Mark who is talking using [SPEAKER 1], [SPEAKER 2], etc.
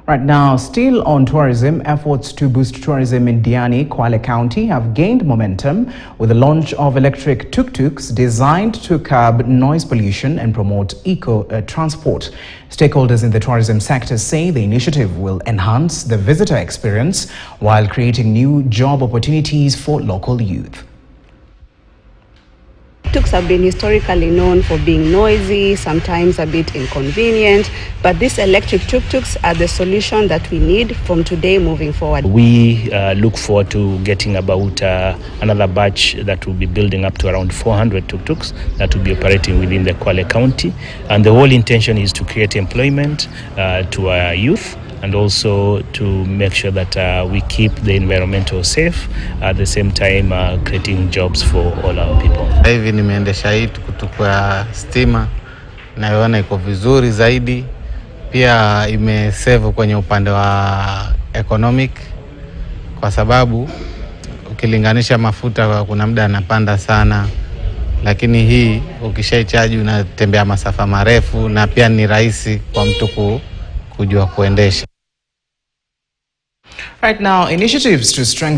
[SPEAKER 1] Right now, still on tourism, efforts to boost tourism in Diani, Kwale County have gained momentum with the launch of electric tuktuks designed to curb noise pollution and promote eco-transport. Stakeholders in the tourism sector say the initiative will enhance the visitor experience while creating new job opportunities for local youth.
[SPEAKER 2] Tuk-tuks have been historically known for being noisy, sometimes a bit inconvenient, but these electric tuk-tuks are the solution that we need from today moving forward.
[SPEAKER 3] We look forward to getting about another batch that will be building up to around 400 tuk-tuks that will be operating within the Kwale County. And the whole intention is to create employment to our youth, and also to make sure that we keep the environmental safe, at the same time creating jobs for all our people.
[SPEAKER 4] Hivi nimeendesha hii tuktuk ya stima, naiona iko vizuri zaidi, pia imesave kwenye upande wa economic, kwa sababu ukilinganisha mafuta kuna muda yanapanda sana, lakini hii ukishaichaji unatembea masafa marefu na pia ni rahisi kwa mtu kujua kuendesha.
[SPEAKER 1] Right now, initiatives to strengthen